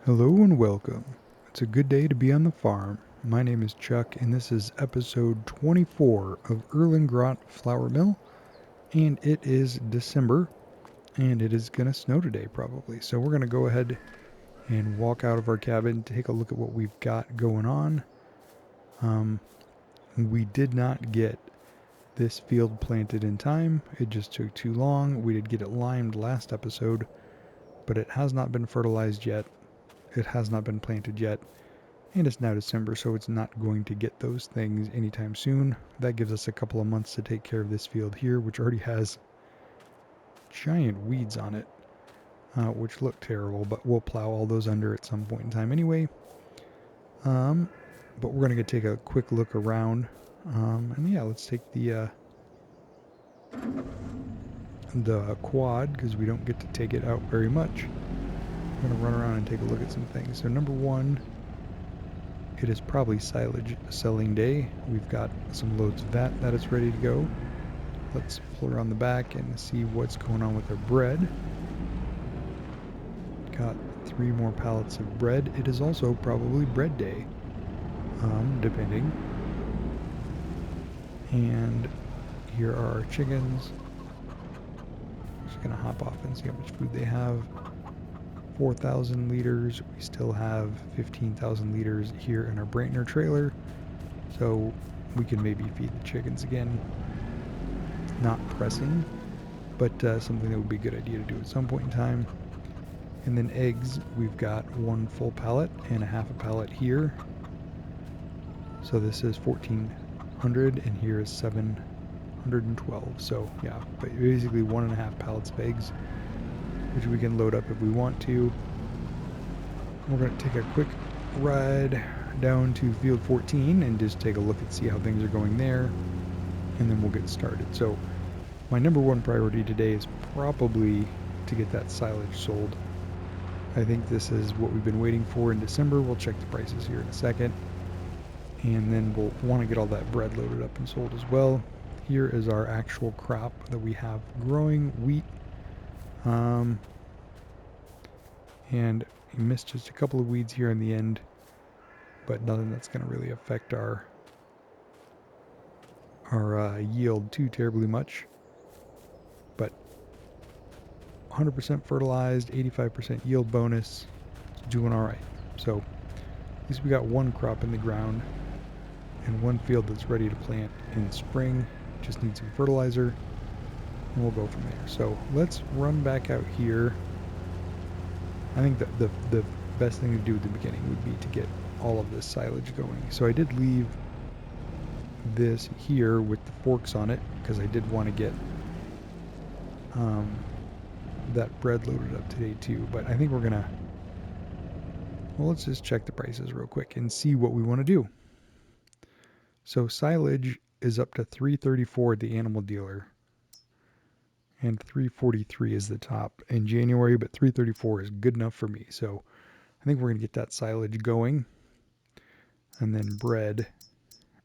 Hello and welcome. It's a good day to be on the farm. My name is Chuck and this is episode 24 of Erlengrat Flour Mill, and it is December and it is going to snow today probably. So we're going to go ahead and walk out of our cabin to take a look at what we've got going on. We did not get this field planted in time. It just took too long. We did get it limed last episode, but it has not been fertilized yet. It has not been planted yet. And it's now December, so it's not going to get those things anytime soon. That gives us a couple of months to take care of this field here, which already has giant weeds on it, which look terrible, but we'll plow all those under at some point in time anyway. But we're going to take a quick look around. And yeah, let's take the quad, because we don't get to take it out very much. I'm going to run around and take a look at some things. So number one, it is probably silage selling day. We've got some loads of that is ready to go. Let's pull around the back and see what's going on with our bread. Got 3 more pallets of bread. It is also probably bread day, depending. And here are our chickens. Just gonna hop off and see how much food they have. 4,000 liters. We still have 15,000 liters here in our Brantner trailer, so we can maybe feed the chickens again. Not pressing, but something that would be a good idea to do at some point in time. And then eggs, we've got 1 full pallet and a half a pallet here. So this is 1,400 and here is 712. So yeah, but basically 1.5 pallets of eggs, which we can load up if we want to. We're going to take a quick ride down to field 14 and just take a look and see how things are going there, and then we'll get started. So my number one priority today is probably to get that silage sold. I think this is what we've been waiting for in December. We'll check the prices here in a second, and then we'll want to get all that bread loaded up and sold as well. Here is our actual crop that we have growing, wheat. And we missed just a couple of weeds here in the end, but nothing that's going to really affect our yield too terribly much. But 100% fertilized, 85% yield bonus, it's doing all right. So at least we got 1 crop in the ground and 1 field that's ready to plant in spring. Just need some fertilizer, and we'll go from there. So let's run back out here. I think that the best thing to do at the beginning would be to get all of this silage going. So I did leave this here with the forks on it because I did want to get that bread loaded up today too. But I think we're gonna, well, let's just check the prices real quick and see what we want to do. So silage is up to $334 at the animal dealer, and $343 is the top in January, but $334 is good enough for me. So I think we're going to get that silage going. And then bread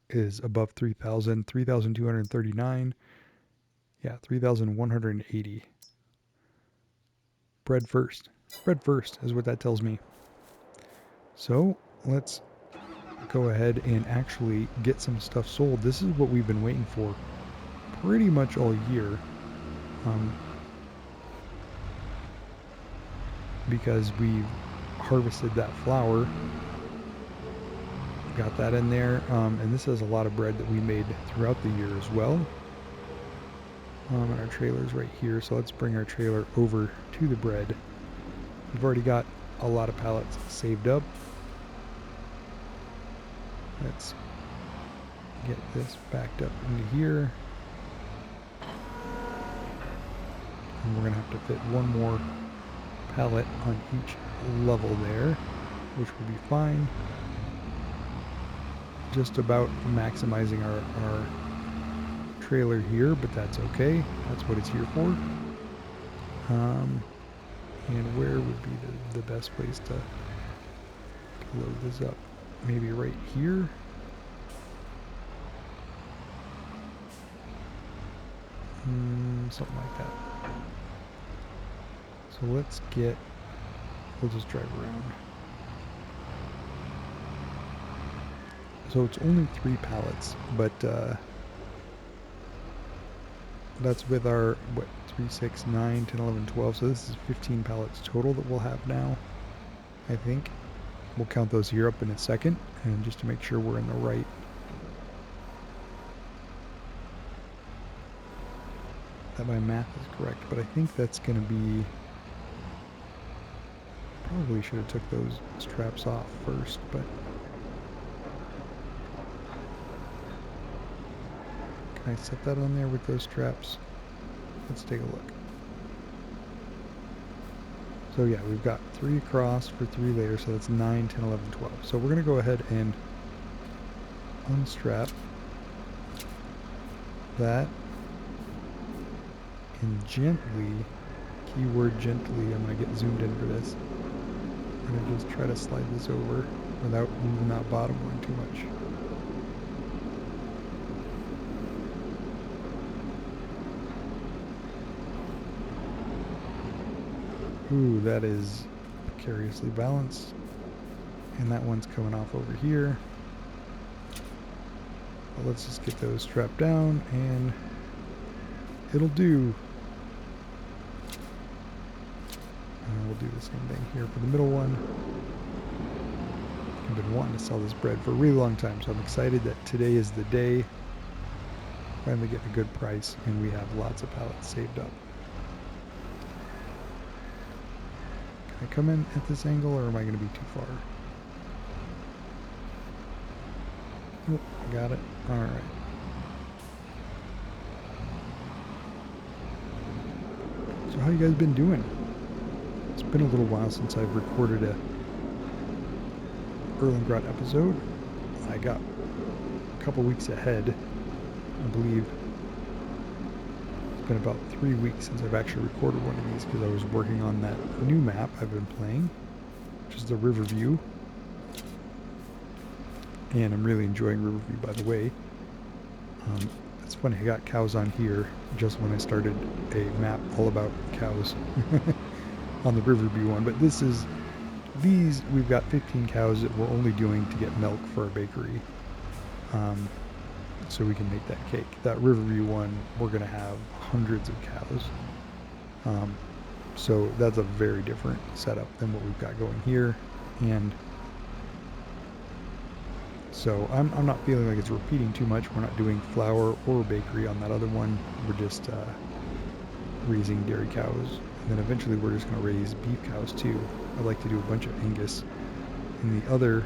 is above 3,000, 3,239. Yeah, 3,180. Bread first. Bread first is what that tells me. So let's go ahead and actually get some stuff sold. This is what we've been waiting for pretty much all year. Because we've harvested that flour, got that in there, and this is a lot of bread that we made throughout the year as well. And our trailer's right here, so let's bring our trailer over to the bread. We've already got a lot of pallets saved up. Let's get this backed up into here, and we're gonna have to fit 1 more pallet on each level there, which will be fine. Just about maximizing our trailer here, but that's okay. That's what it's here for. And where would be the best place to load this up? Maybe right here. Something like that. So let's get, we'll just drive around. So it's only 3 pallets, but that's with our, what, 3, 6, 9, 10, 11, 12. So this is 15 pallets total that we'll have now, I think. We'll count those here up in a second, and just to make sure we're in the right. That my math is correct, but I think that's going to be, probably should have took those straps off first, but can I set that on there with those straps? Let's take a look. So yeah, we've got 3 across for 3 layers, so that's 9, 10, 11, 12. So we're going to go ahead and unstrap that, and gently, keyword gently, I'm going to get zoomed in for this. I'm going to just try to slide this over without moving that bottom one too much. Ooh, that is precariously balanced. And that one's coming off over here. But let's just get those strapped down and it'll do. And we'll do the same thing here for the middle one. I've been wanting to sell this bread for a really long time, so I'm excited that today is the day. Finally getting a good price, and we have lots of pallets saved up. Can I come in at this angle, or am I going to be too far? Oh, got it. All right. So how you guys been doing? It's been a little while since I've recorded a Erlengrat episode. I got a couple weeks ahead, I believe. It's been about 3 weeks since I've actually recorded one of these because I was working on that new map I've been playing, which is the Riverview. And I'm really enjoying Riverview, by the way. It's funny, I got cows on here just when I started a map all about cows on the Riverview one. But these, we've got 15 cows that we're only doing to get milk for our bakery. So we can make that cake. That Riverview one, we're going to have hundreds of cows. So that's a very different setup than what we've got going here. And so I'm not feeling like it's repeating too much. We're not doing flour or bakery on that other one. We're just raising dairy cows. And then eventually we're just going to raise beef cows too. I'd like to do a bunch of Angus in the other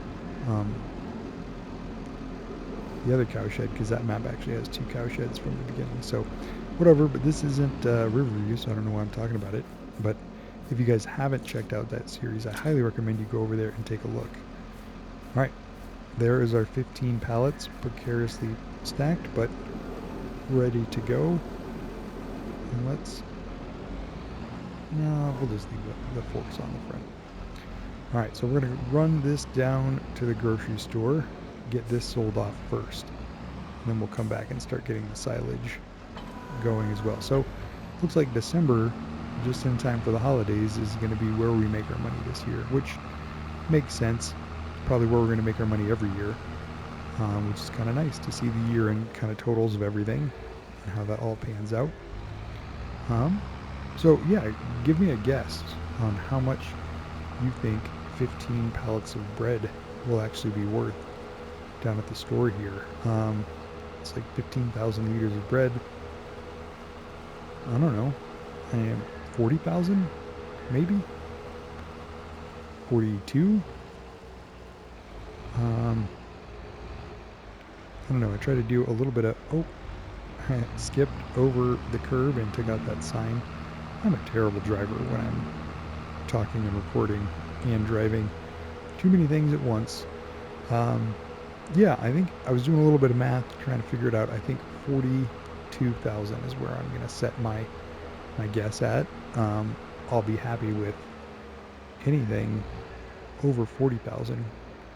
cow shed, because that map actually has 2 cow sheds from the beginning. So whatever, but this isn't Riverview, so I don't know why I'm talking about it. But if you guys haven't checked out that series, I highly recommend you go over there and take a look. All right, there is our 15 pallets, precariously stacked, but ready to go. And we'll just leave the forks on the front. All right, so we're going to run this down to the grocery store, get this sold off first. And then we'll come back and start getting the silage going as well. So looks like December, just in time for the holidays, is going to be where we make our money this year, which makes sense. Probably where we're going to make our money every year, which is kind of nice to see the year-end kind of totals of everything and how that all pans out. So yeah, give me a guess on how much you think 15 pallets of bread will actually be worth down at the store here. It's like 15,000 liters of bread. I don't know. 40,000? Maybe? 42? I don't know. I tried to do a little bit of... Oh, I skipped over the curb and took out that sign. I'm a terrible driver when I'm talking and recording and driving. Too many things at once. Yeah, I think I was doing a little bit of math, trying to figure it out. I think 42,000 is where I'm going to set my guess at. I'll be happy with anything over 40,000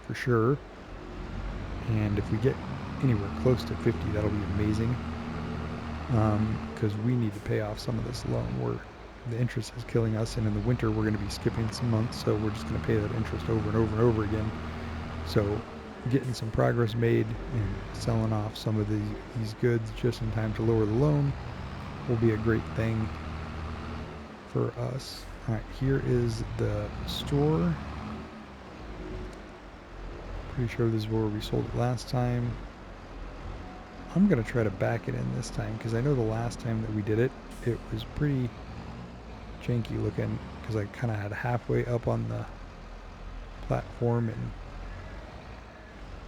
for sure. And if we get anywhere close to 50, that'll be amazing. Because we need to pay off some of this loan. The interest is killing us, and in the winter we're going to be skipping some months, so we're just going to pay that interest over and over and over again. So getting some progress made and selling off some of these goods just in time to lower the loan will be a great thing for us. All right, here is the store. Pretty sure this is where we sold it last time. I'm going to try to back it in this time because I know the last time that we did it, it was pretty janky looking because I kind of had halfway up on the platform and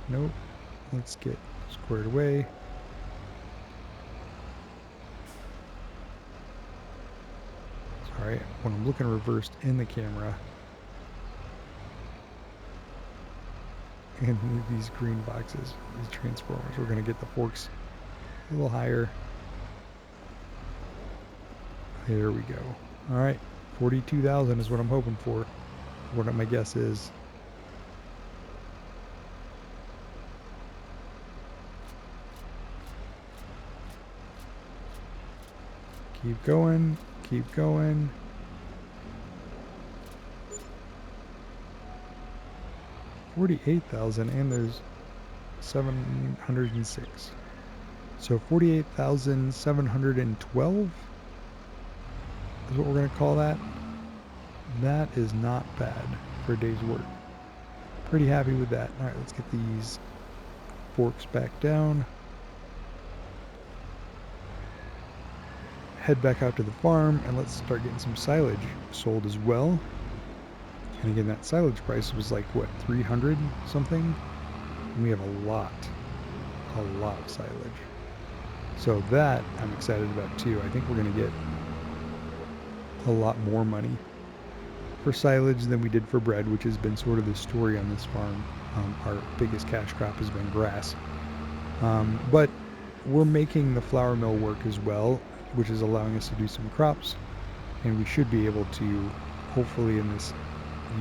nope. Let's get squared away. Sorry, when I'm looking reversed in the camera and these green boxes, these transformers, we're going to get the forks a little higher. There we go. All right, 42,000 is what I'm hoping for. What my guess is. Keep going, keep going. $48,000 and there's 706. So 48,712 is what we're going to call that. That is not bad for a day's work. Pretty happy with that. All right, let's get these forks back down. Head back out to the farm and let's start getting some silage sold as well. And again, that silage price was like what, 300 something? And we have a lot of silage. So that I'm excited about too. I think we're going to get a lot more money for silage than we did for bread, which has been sort of the story on this farm. Our biggest cash crop has been grass. But we're making the flour mill work as well, which is allowing us to do some crops. And we should be able to, hopefully in this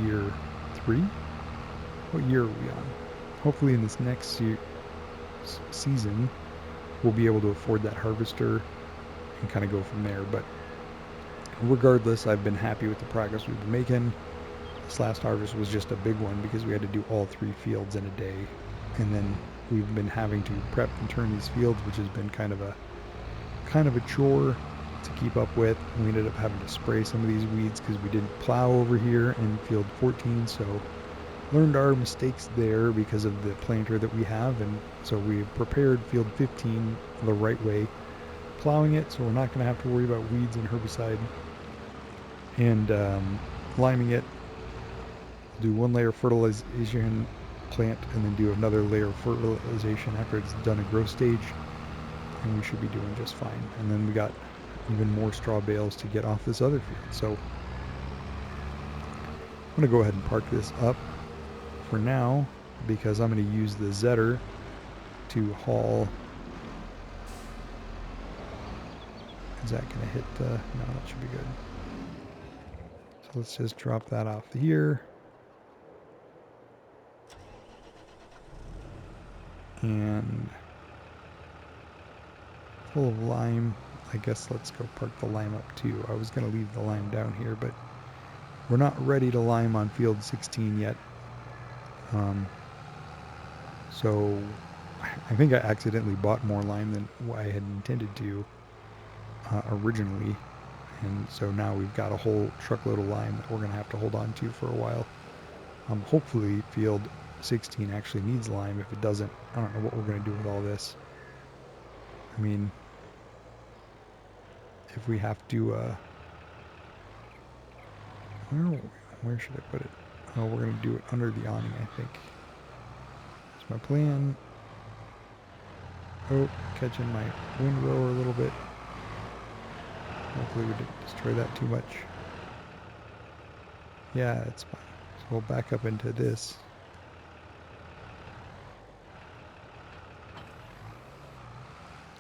year 3? What year are we on? Hopefully in this next season, we'll be able to afford that harvester and kind of go from there. But regardless, I've been happy with the progress we've been making. This last harvest was just a big one because we had to do all 3 fields in a day. And then we've been having to prep and turn these fields, which has been kind of a chore to keep up with. We ended up having to spray some of these weeds because we didn't plow over here in field 14, so learned our mistakes there because of the planter that we have, and so we prepared field 15 the right way, plowing it, so we're not going to have to worry about weeds and herbicide. And liming it, do 1 layer of fertilization, plant, and then do another layer of fertilization after it's done a growth stage, and we should be doing just fine. And then we got even more straw bales to get off this other field. So I'm going to go ahead and park this up for now because I'm going to use the Zetter to haul. Is that going to hit the... No, that should be good. So let's just drop that off here. And full of lime. I guess let's go park the lime up too. I was going to leave the lime down here, but we're not ready to lime on field 16 yet. So I think I accidentally bought more lime than I had intended to originally. And so now we've got a whole truckload of lime that we're going to have to hold on to for a while. Hopefully field 16 actually needs lime. If it doesn't, I don't know what we're going to do with all this. I mean, if we have to, where should I put it? Oh, we're going to do it under the awning, I think. That's my plan. Oh, catching my windrower a little bit. Hopefully we didn't destroy that too much. Yeah, it's fine. So we'll back up into this.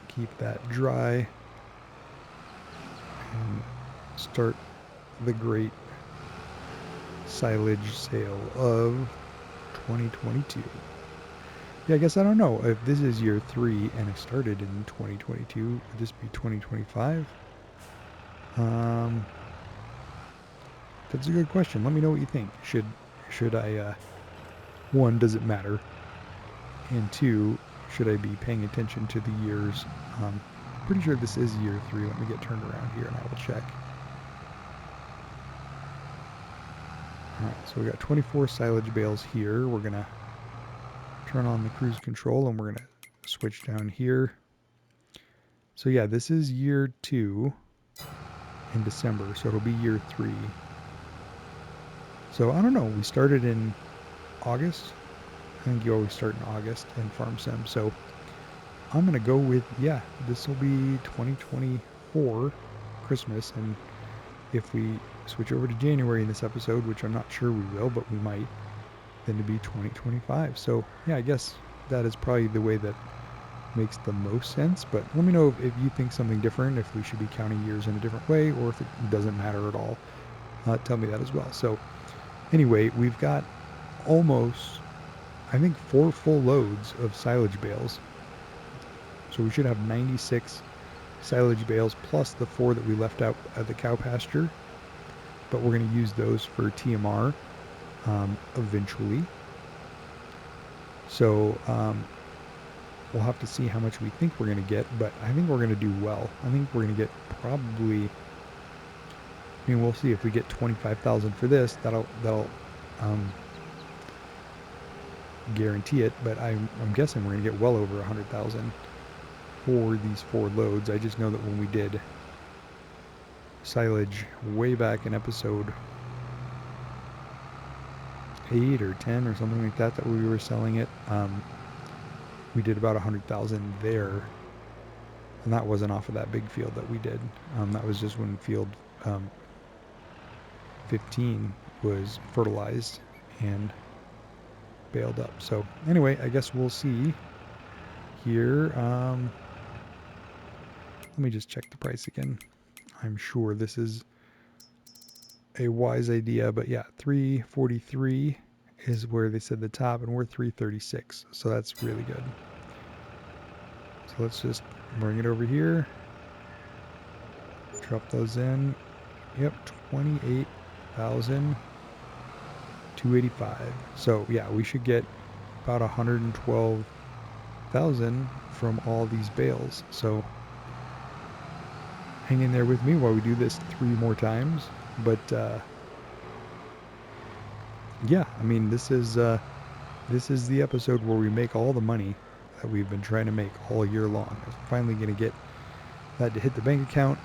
Keep that dry. And start the great silage sale of 2022. Yeah, I guess I don't know. If this is year 3 and it started in 2022, would this be 2025? That's a good question. Let me know what you think. Should I, one, does it matter? And two, should I be paying attention to the years? Pretty sure this is year 3. Let me get turned around here and I will check. All right, so we got 24 silage bales here. We're gonna turn on the cruise control and we're gonna switch down here. So yeah, this is year 2 in December, so it'll be year 3. So I don't know, we started in August. I think you always start in August in Farm Sim. So I'm going to go with, yeah, this will be 2024 Christmas. And if we switch over to January in this episode, which I'm not sure we will, but we might, then it'd be 2025. So yeah, I guess that is probably the way that makes the most sense. But let me know if you think something different, if we should be counting years in a different way, or if it doesn't matter at all. Tell me that as well. So anyway, we've got almost, I think, 4 full loads of silage bales. So we should have 96 silage bales plus the 4 that we left out at the cow pasture. But we're going to use those for TMR eventually. So we'll have to see how much we think we're going to get, but I think we're going to do well. I think we're going to get probably, I mean, we'll see if we get 25,000 for this. That'll guarantee it, but I'm guessing we're going to get well over 100,000 for these 4 loads. I just know that when we did silage way back in episode 8 or 10 or something like that we were selling it, we did about 100,000 there, and that wasn't off of that big field that we did. That was just when field 15 was fertilized and baled up. So anyway, I guess we'll see here. Let me just check the price again. I'm sure this is a wise idea, but yeah, 343 is where they said the top, and we're 336, so that's really good. So let's just bring it over here, drop those in. Yep, 28,285. So yeah, we should get about 112,000 from all these bales. So hang in there with me while we do this 3 more times. But yeah, I mean, this is the episode where we make all the money that we've been trying to make all year long. We're finally going to get that to hit the bank account,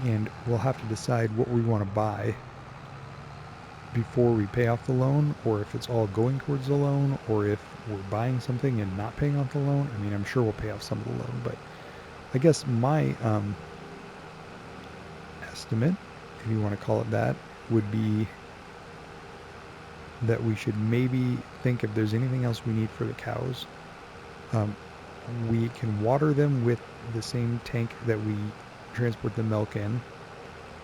and we'll have to decide what we want to buy before we pay off the loan, or if it's all going towards the loan, or if we're buying something and not paying off the loan. I mean, I'm sure we'll pay off some of the loan, but I guess my estimate, if you want to call it that, would be that we should maybe think if there's anything else we need for the cows. We can water them with the same tank that we transport the milk in.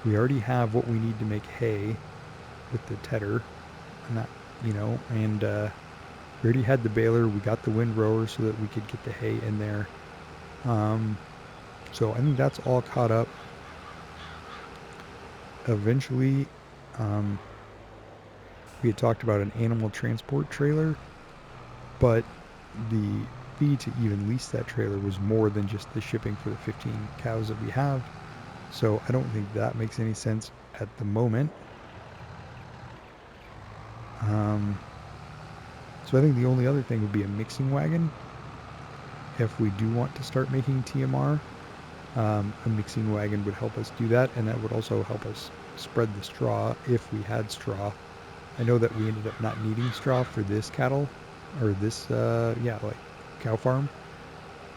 We already have what we need to make hay with the tedder, and that, and we already had the baler. We got the windrower so that we could get the hay in there. So I think that's all caught up. Eventually, we had talked about an animal transport trailer, but the fee to even lease that trailer was more than just the shipping for the 15 cows that we have. So I don't think that makes any sense at the moment. So I think the only other thing would be a mixing wagon. If we do want to start making TMR, a mixing wagon would help us do that, and that would also help us spread the straw if we had straw. I know that we ended up not needing straw for this cattle, or this, like cow farm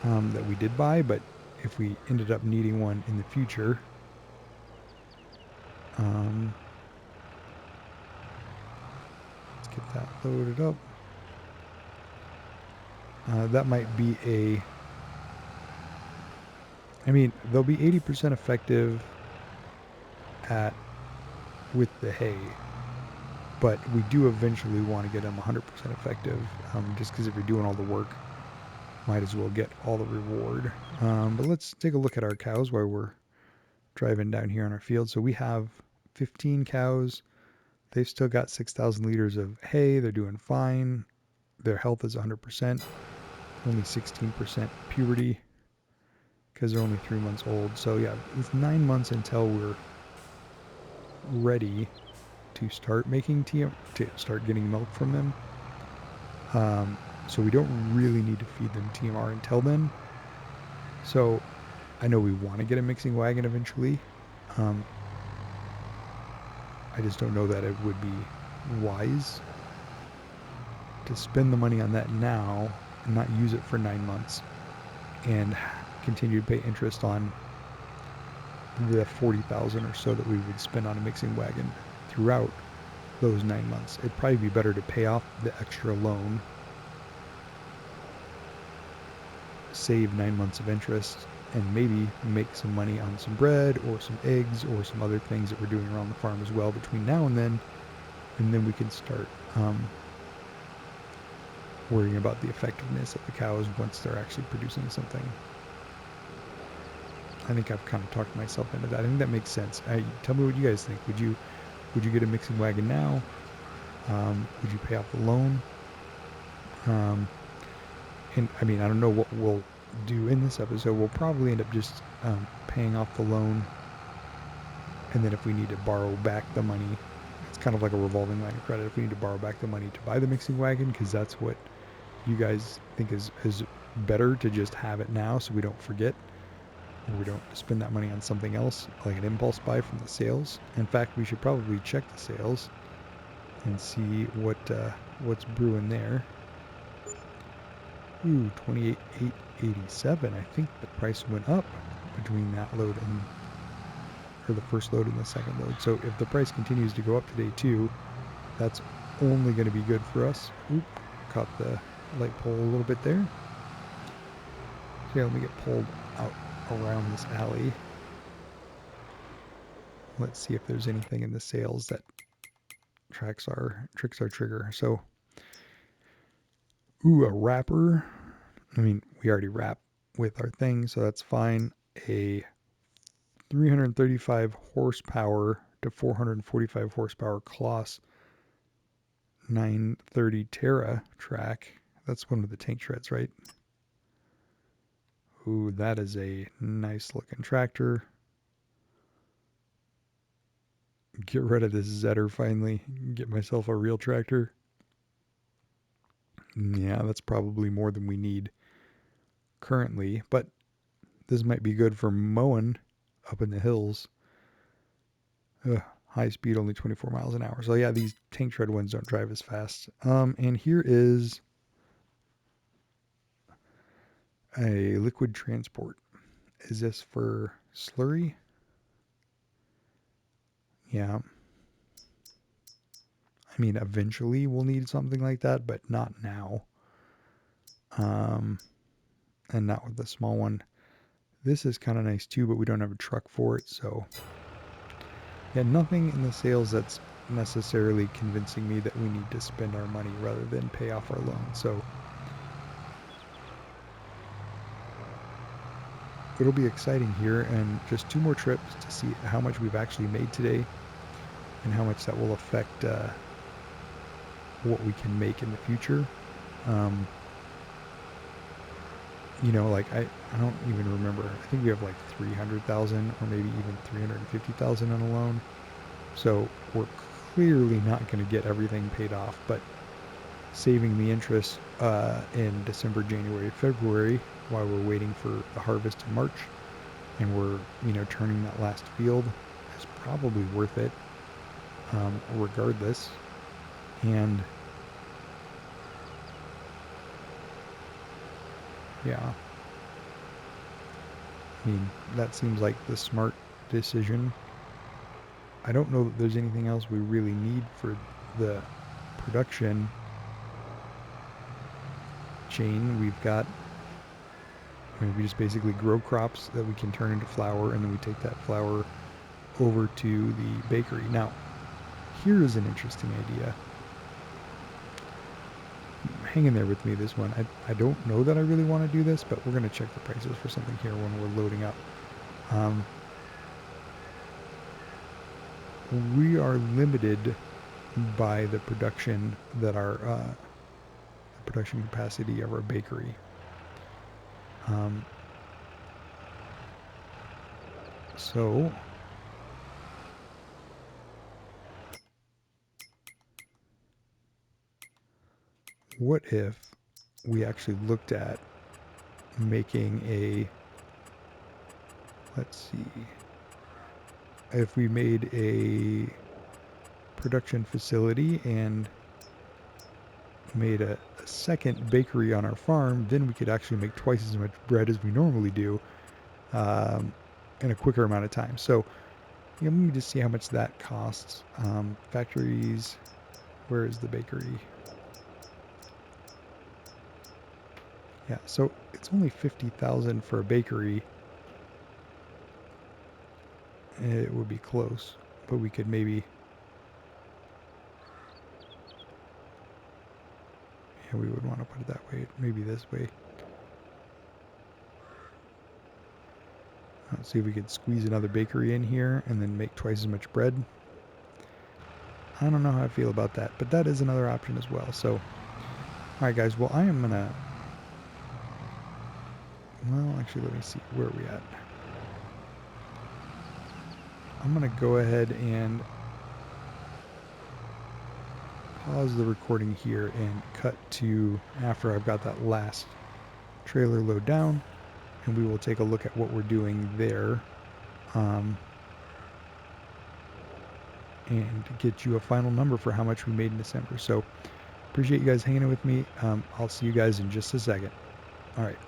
that we did buy, but if we ended up needing one in the future, let's get that loaded up. That might be they'll be 80% effective with the hay, but we do eventually want to get them 100% effective, just because if you're doing all the work, might as well get all the reward. But let's take a look at our cows while we're driving down here on our field. So we have 15 cows. They've still got 6,000 liters of hay. They're doing fine. Their health is 100%. only 16% puberty because they're only 3 months old. So yeah, it's 9 months until we're ready to start making to start getting milk from them. So we don't really need to feed them TMR until then. So I know we want to get a mixing wagon eventually. I just don't know that it would be wise to spend the money on that now and not use it for 9 months and continue to pay interest on the 40,000 or so that we would spend on a mixing wagon throughout those 9 months. It'd probably be better to pay off the extra loan, save 9 months of interest, and maybe make some money on some bread or some eggs or some other things that we're doing around the farm as well between now and then we can start worrying about the effectiveness of the cows once they're actually producing something. I think I've kind of talked myself into that. I think that makes sense. Tell me what you guys think. Would you get a mixing wagon now? Would you pay off the loan? And I mean, I don't know what we'll do in this episode. We'll probably end up just paying off the loan, and then if we need to borrow back the money, it's kind of like a revolving line of credit. If we need to borrow back the money to buy the mixing wagon, because that's what you guys think is better to just have it now, so we don't forget, or we don't spend that money on something else, like an impulse buy from the sales. In fact, we should probably check the sales and see what's brewing there. Ooh, 28,887. I think the price went up between that load or the first load and the second load. So if the price continues to go up today too, that's only going to be good for us. Oop, caught the light pole a little bit there. So yeah, let me get pulled out around this alley. Let's see if there's anything in the sales that tricks our trigger. So, ooh, a wrapper. I mean, we already wrap with our thing, so that's fine. A 335 horsepower to 445 horsepower Kloss 930 Terra track. That's one of the tank treads, right? Ooh, that is a nice looking tractor. Get rid of this Zetter finally. Get myself a real tractor. Yeah, that's probably more than we need currently, but this might be good for mowing up in the hills. High speed, only 24 miles an hour. So yeah, these tank tread ones don't drive as fast. And here is a liquid transport. Is this for slurry? Yeah. I mean, eventually we'll need something like that, but not now. And not with the small one. This is kind of nice too, but we don't have a truck for it, so yeah, nothing in the sales that's necessarily convincing me that we need to spend our money rather than pay off our loan. So it'll be exciting here, and just 2 more trips to see how much we've actually made today and how much that will affect what we can make in the future. You know, like I don't even remember. I think we have like 300,000 or maybe even 350,000 on a loan. So we're clearly not going to get everything paid off, but saving the interest in December, January, February while we're waiting for the harvest in March, and we're, you know, turning that last field is probably worth it, regardless. And yeah, I mean, that seems like the smart decision. I don't know that there's anything else we really need for the production chain. We've got, I mean, we just basically grow crops that we can turn into flour, and then we take that flour over to the bakery. Now, here is an interesting idea. Hang in there with me, this one. I don't know that I really want to do this, but we're going to check the prices for something here when we're loading up. We are limited by the production that our production capacity of our bakery. Um, so what if we actually looked at making a, let's see, if we made a production facility and made a second bakery on our farm, then we could actually make twice as much bread as we normally do um, in a quicker amount of time. So let me just see how much that costs. Factories, where is the bakery? Yeah, so it's only 50,000 for a bakery. It would be close, but we could maybe, yeah, we would want to put it that way, maybe this way. Let's see if we could squeeze another bakery in here and then make twice as much bread. I don't know how I feel about that, but that is another option as well. So, all right, guys, well, I am going to, well, actually, let me see, where are we at? I'm going to go ahead and pause the recording here and cut to after I've got that last trailer load down, and we will take a look at what we're doing there and get you a final number for how much we made in December. So appreciate you guys hanging out with me. I'll see you guys in just a second. All right.